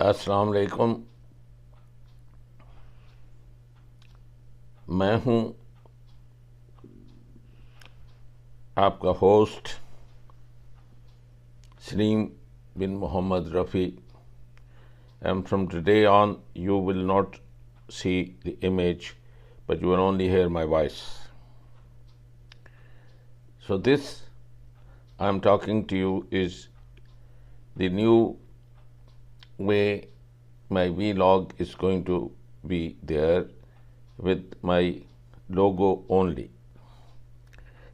अस्सलाम वालेकुम। मैं हूं आपका host Saleem bin Muhammad Rafi, and from today on you will not see the image, but you will only hear my voice. So this I'm talking to you is the new way my vlog is going to be there, with my logo only,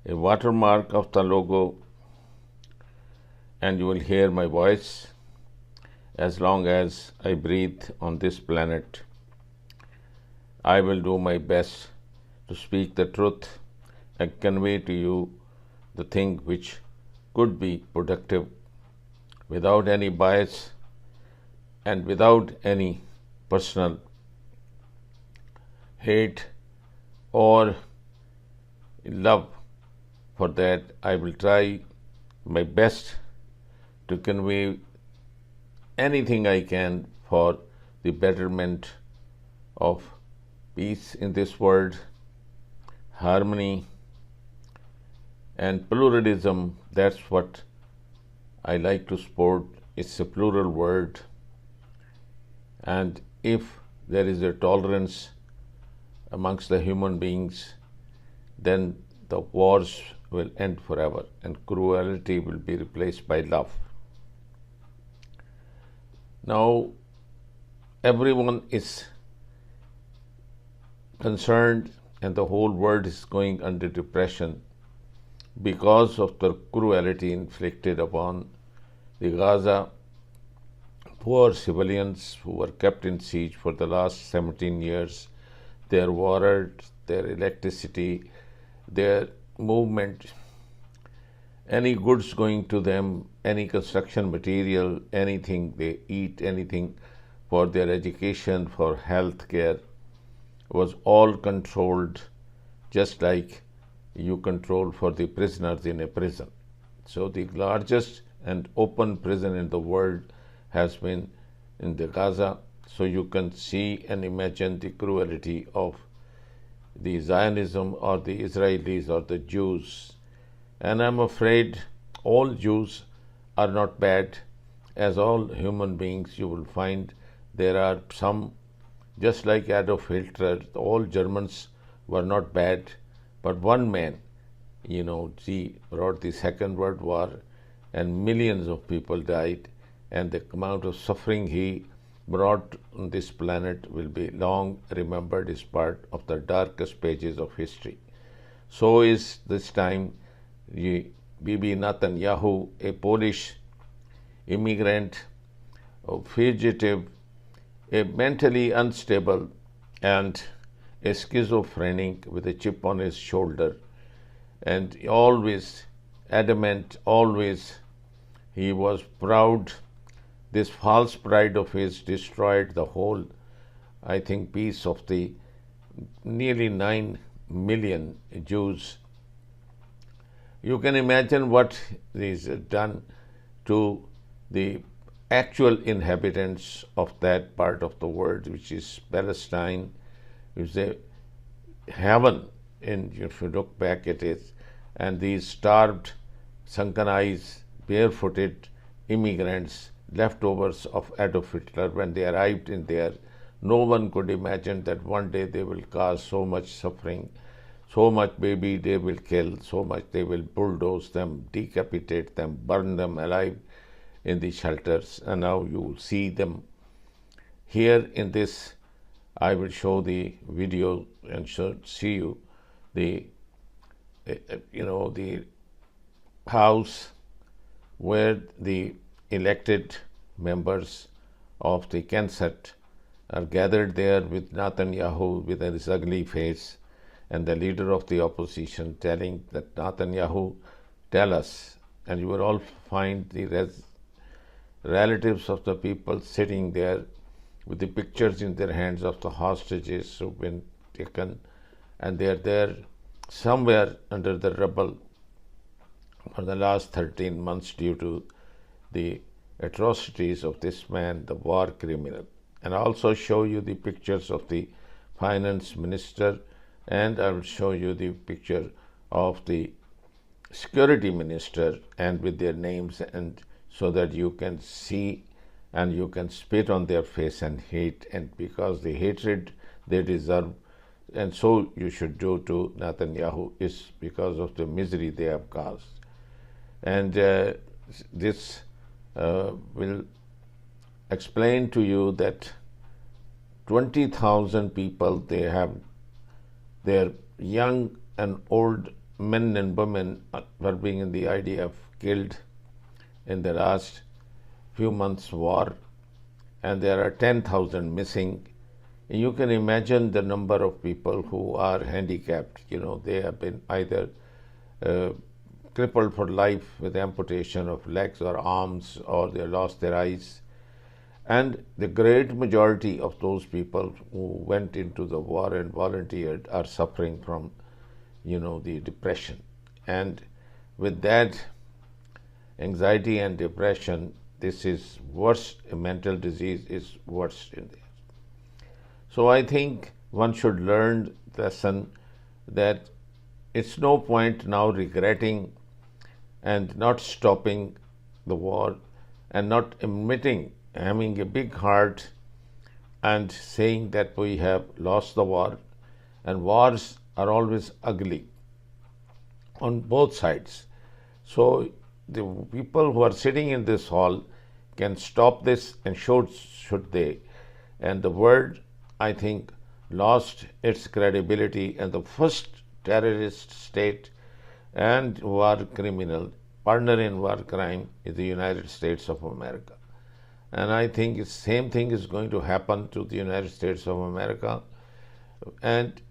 a watermark of the logo, and you will hear my voice as long as I breathe on this planet. I will do my best to speak the truth and convey to you the thing which could be productive, without any bias and without any personal hate or love. For that, I will try my best to convey anything I can for the betterment of peace in this world, harmony and pluralism. That's what I like to support. It's a plural word, and if there is a tolerance amongst the human beings, then the wars will end forever and cruelty will be replaced by love. Now, everyone is concerned and the whole world is going under depression because of the cruelty inflicted upon the Gaza poor civilians who were kept in siege for the last 17 years. Their water, their electricity, their movement, any goods going to them, any construction material, anything they eat, anything for their education, for health care, was all controlled just like you control for the prisoners in a prison. So the largest and open prison in the world has been in the Gaza. So you can see and imagine the cruelty of the Zionism or the Israelis or the Jews. And I'm afraid all Jews are not bad. As all human beings, you will find there are some, just like Adolf Hitler, all Germans were not bad, but one man, he wrote the Second World War and millions of people died, and the amount of suffering he brought on this planet will be long remembered as part of the darkest pages of history. So is this time Bibi Netanyahu, a Polish immigrant, a fugitive, a mentally unstable and a schizophrenic with a chip on his shoulder, and always adamant, always he was proud. This false pride of his destroyed the whole, I think, peace of the nearly 9 million Jews. You can imagine what is done to the actual inhabitants of that part of the world, which is Palestine, which is a heaven, if you look back at it. And these starved, sunken eyes, barefooted immigrants, leftovers of Adolf Hitler, when they arrived in there, no one could imagine that one day they will cause so much suffering, so much baby they will kill, so much they will bulldoze them, decapitate them, burn them alive in the shelters. And now you will see them here in this. I will show the video and see you the the house where the elected members of the Knesset are gathered there with Netanyahu with his ugly face, and the leader of the opposition telling that Netanyahu, tell us. And you will all find the relatives of the people sitting there with the pictures in their hands of the hostages who've been taken, and they are there somewhere under the rubble for the last 13 months due to the atrocities of this man, the war criminal, and also show you the pictures of the finance minister, and I will show you the picture of the security minister and with their names, and so that you can see and you can spit on their face and hate, and because the hatred they deserve, and so you should do to Netanyahu, is because of the misery they have caused. And this will explain to you that 20,000 people, they have their young and old men and women were being in the IDF killed in the last few months war, and there are 10,000 missing. You can imagine the number of people who are handicapped. They have been either crippled for life with amputation of legs or arms, or they lost their eyes. And the great majority of those people who went into the war and volunteered are suffering from, the depression. And with that anxiety and depression, this is worse, a mental disease is worse in this. So I think one should learn the lesson that it's no point now regretting and not stopping the war and not having a big heart and saying that we have lost the war. And wars are always ugly on both sides. So the people who are sitting in this hall can stop this, and should they. And the world, I think, lost its credibility, and the first terrorist state and war criminal, partner in war crime, is the United States of America. And I think the same thing is going to happen to the United States of America. And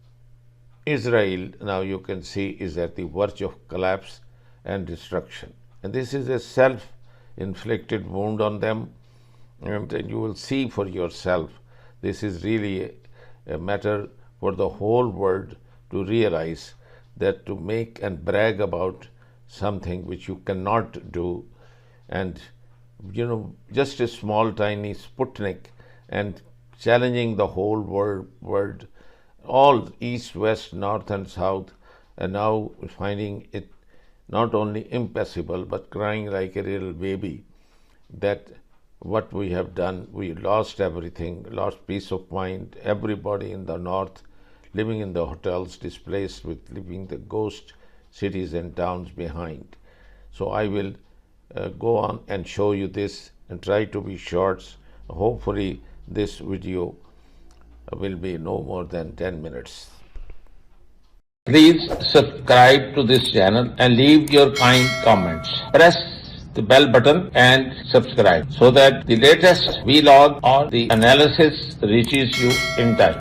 Israel, now you can see, is at the verge of collapse and destruction. And this is a self-inflicted wound on them. And you will see for yourself, this is really a matter for the whole world to realize that to make and brag about something which you cannot do, and just a small tiny Sputnik, and challenging the whole world, all east, west, north and south, and now finding it not only impossible but crying like a little baby that what we have done, we lost everything, lost peace of mind, everybody in the north living in the hotels, displaced with leaving the ghost cities and towns behind. So I will go on and show you this and try to be short. Hopefully this video will be no more than 10 minutes. Please subscribe to this channel and leave your kind comments. Press the bell button and subscribe so that the latest vlog or the analysis reaches you in time.